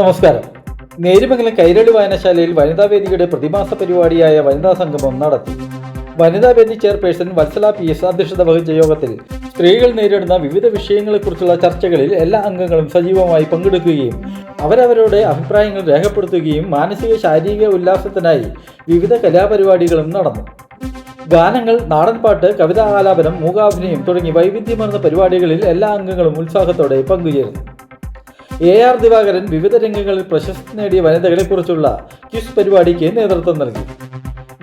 നമസ്കാരം. നേര്യമംഗലം കൈരളി വായനശാലയിൽ വനിതാവേദിയുടെ പ്രതിമാസ പരിപാടിയായ വനിതാ സംഗമം നടത്തി. വനിതാവേദി ചെയർപേഴ്സൺ വത്സല PS അധ്യക്ഷത വഹിച്ച യോഗത്തിൽ സ്ത്രീകൾ നേരിടുന്ന വിവിധ വിഷയങ്ങളെക്കുറിച്ചുള്ള ചർച്ചകളിൽ എല്ലാ അംഗങ്ങളും സജീവമായി പങ്കെടുക്കുകയും അവരവരുടെ അഭിപ്രായങ്ങൾ രേഖപ്പെടുത്തുകയും മാനസിക ശാരീരിക ഉല്ലാസത്തിനായി വിവിധ കലാപരിപാടികളും നടന്നു. ഗാനങ്ങൾ, നാടൻപാട്ട്, കവിതാ ആലാപനം, മൂകാഭിനയം തുടങ്ങി വൈവിധ്യമാർന്ന പരിപാടികളിൽ എല്ലാ അംഗങ്ങളും ഉത്സാഹത്തോടെ പങ്കുചേർന്നു. AR ദിവാകരൻ വിവിധ രംഗങ്ങളിൽ പ്രശസ്തി നേടിയ വനിതകളെക്കുറിച്ചുള്ള ക്വിസ് പരിപാടിക്ക് നേതൃത്വം നൽകി.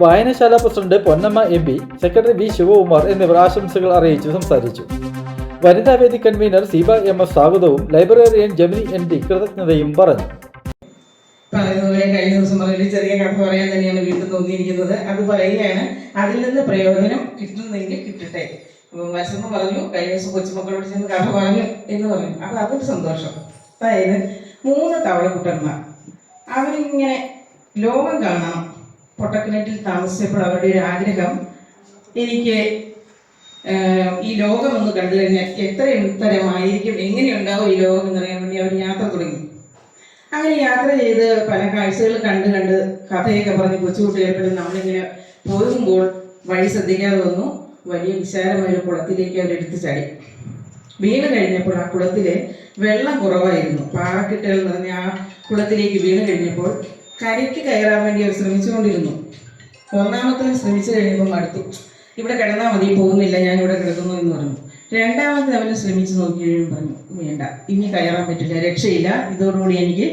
വായനശാല president Ponnamma MP, secretary V Sivakumar എന്നിവർ ആശംസകൾ അറിയിച്ച് സംസാരിച്ചു. വനിതാവേദി കൺവീനർ സീബ MS സ്വാഗതവും ലൈബ്രറിയൻ ജെമിനി ND കൃതജ്ഞതയും പറഞ്ഞു. പറയുന്നതുപോലെ കഴിഞ്ഞ ദിവസം പറഞ്ഞൊരു ചെറിയ കഥ പറയാൻ തന്നെയാണ് വീണ്ടും തോന്നിയിരിക്കുന്നത്. അത് പറയുകയാണ്, അതിൽ നിന്ന് പ്രയോജനം കിട്ടുന്നെങ്കിൽ കിട്ടട്ടെ. വത്സമ്മ പറഞ്ഞു, കഴിഞ്ഞ ദിവസം കൊച്ചുമക്കളോട് ചെന്ന് കഥ പറഞ്ഞു എന്ന് പറഞ്ഞു. അപ്പോൾ അതൊരു സന്തോഷം. അതായത് 3 തവളക്കുട്ടന്മാർ, അവരിങ്ങനെ ലോകം കാണണം. പൊട്ടക്കിണറ്റിൽ താമസിച്ചപ്പോൾ അവരുടെ ഒരു ആഗ്രഹം, എനിക്ക് ഈ ലോകം ഒന്ന് കണ്ടു കഴിഞ്ഞാൽ എത്ര തരമായിരിക്കും, എങ്ങനെയുണ്ടാവും ഈ ലോകം എന്നറിയാൻ വേണ്ടി അവർ യാത്ര തുടങ്ങി. അങ്ങനെ യാത്ര ചെയ്ത് പല കാഴ്ചകൾ കണ്ട് കഥയൊക്കെ പറഞ്ഞ് കൊച്ചുകുട്ടികളെപ്പോഴും നമ്മളിങ്ങനെ പോകുമ്പോൾ വഴി ശ്രദ്ധിക്കാതെ വന്നു. വലിയ വിശാലമായൊരു കുളത്തിലേക്ക് അവരെടുത്ത് ചാടി. വീണ് കഴിഞ്ഞപ്പോൾ ആ കുളത്തിലെ വെള്ളം കുറവായിരുന്നു. പാറക്കെട്ടുകൾ നിറഞ്ഞ ആ കുളത്തിലേക്ക് വീണ് കഴിഞ്ഞപ്പോൾ കരയ്ക്ക് കയറാൻ വേണ്ടി അവർ ശ്രമിച്ചുകൊണ്ടിരുന്നു. 1ാമത്തെ ശ്രമിച്ചു കഴിഞ്ഞപ്പോൾ മടുത്തു. ഇവിടെ കിടന്നാൽ മതി, പോകുന്നില്ല, ഞാനിവിടെ കിടക്കുന്നു എന്ന് പറഞ്ഞു. 2ാമത്തെ അവന് ശ്രമിച്ചു നോക്കി കഴിയുമ്പോൾ പറഞ്ഞു, വേണ്ട, ഇനി കയറാൻ പറ്റില്ല, രക്ഷയില്ല, ഇതോടുകൂടി എനിക്ക്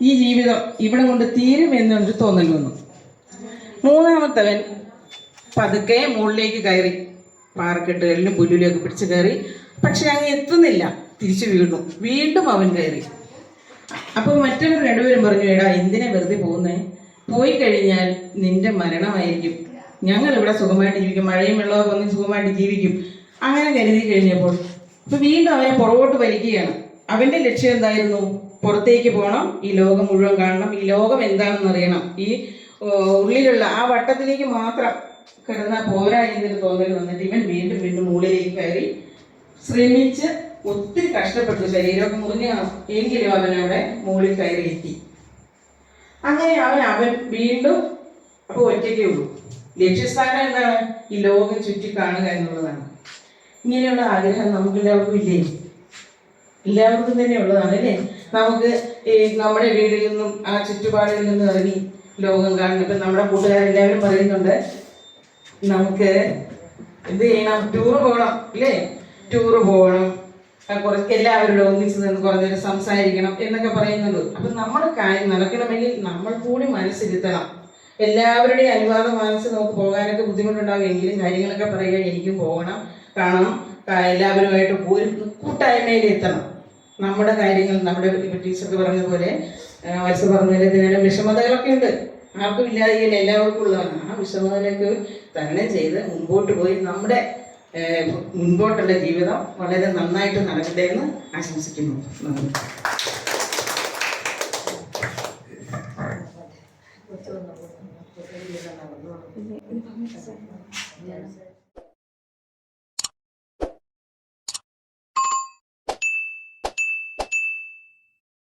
ഈ ജീവിതം ഇവിടെ കൊണ്ട് തീരും എന്നൊരു തോന്നൽ വന്നു. 3ാമത്തവൻ പതുക്കെ മുകളിലേക്ക് കയറി, പാറക്കെട്ടുകളിലും പുല്ലിലൊക്കെ പിടിച്ച് കയറി. പക്ഷെ അങ്ങ് എത്തുന്നില്ല, തിരിച്ചു വീണു. വീണ്ടും അവൻ കയറി. അപ്പോൾ മറ്റവർ 2 പേരും പറഞ്ഞു, എടാ എന്തിനാ വെറുതെ പോകുന്നേ, പോയി കഴിഞ്ഞാൽ നിന്റെ മരണമായിരിക്കും, ഞങ്ങൾ ഇവിടെ സുഖമായിട്ട് ജീവിക്കും, മഴയും വെള്ളമൊക്കെ വന്ന് സുഖമായിട്ട് ജീവിക്കും. അങ്ങനെ കരുതി കഴിഞ്ഞപ്പോൾ ഇപ്പൊ വീണ്ടും അവനെ പുറകോട്ട് വലിക്കുകയാണ്. അവന്റെ ലക്ഷ്യം എന്തായിരുന്നു? പുറത്തേക്ക് പോകണം, ഈ ലോകം മുഴുവൻ കാണണം, ഈ ലോകം എന്താണെന്ന് അറിയണം. ഈ ഉള്ളിലുള്ള ആ വട്ടത്തിലേക്ക് മാത്രം കിടന്നാൽ പോരാ എന്നൊരു തോന്നൽ വന്നിട്ട് ഇവൻ വീണ്ടും മുകളിലേക്ക് കയറി ശ്രമിച്ച് ഒത്തിരി കഷ്ടപ്പെട്ടു. ശരീരമൊക്കെ മുറിഞ്ഞാണ്, എങ്കിലും അവനവിടെ മുകളിൽ കയറി എത്തി. അങ്ങനെ അവൻ വീണ്ടും അപ്പോൾ ഒറ്റയ്ക്കേ ഉള്ളൂ. ലക്ഷ്യസ്ഥാനം എന്താണ്? ഈ ലോകം ചുറ്റി കാണുക എന്നുള്ളതാണ്. ഇങ്ങനെയുള്ള ആഗ്രഹം നമുക്ക് എല്ലാവർക്കും ഇല്ലേ? എല്ലാവർക്കും തന്നെ ഉള്ളതാണ് അല്ലേ? നമുക്ക് ഈ നമ്മുടെ വീട്ടിൽ നിന്നും ആ ചുറ്റുപാടുകളിൽ നിന്നും ഇറങ്ങി ലോകം കാണണം. ഇപ്പം നമ്മുടെ കൂട്ടുകാരെല്ലാവരും പറയുന്നുണ്ട്, നമുക്ക് എന്ത് ചെയ്യണം, ടൂറ് പോകണം അല്ലേ, ടൂറ് പോകണം, കുറച്ച് എല്ലാവരോടും ഒന്നിച്ച് നിന്ന് കുറഞ്ഞൊരു സംസാരിക്കണം എന്നൊക്കെ പറയുന്നുണ്ട്. അപ്പം നമ്മുടെ കാര്യം നടക്കണമെങ്കിൽ നമ്മൾ കൂടി മനസ്സിരുത്തണം. എല്ലാവരുടെയും അനുവാദം വാങ്ങിച്ച് നമുക്ക് പോകാനൊക്കെ ബുദ്ധിമുട്ടുണ്ടാകും. എങ്കിലും കാര്യങ്ങളൊക്കെ പറയുക, എനിക്കും പോകണം, കാണണം, എല്ലാവരുമായിട്ട് ഒരു കൂട്ടായ്മയിൽ എത്തണം. നമ്മുടെ കാര്യങ്ങൾ, നമ്മുടെ ടീച്ചർക്ക് പറഞ്ഞതുപോലെ, വത്സ പറഞ്ഞതുപോലെ ഇതിനെല്ലാം വിഷമതകളൊക്കെ ഉണ്ട്, ആർക്കും ഇല്ലാതെയില്ല, എല്ലാവർക്കും ഉള്ളതാണ്. ആ വിഷമതകളൊക്കെ തരണം ചെയ്ത് മുമ്പോട്ട് പോയി നമ്മുടെ മുൻപോട്ടുള്ള ജീവിതം വളരെ നന്നായിട്ട് നടക്കട്ടെ എന്ന് ആശംസിക്കുന്നു.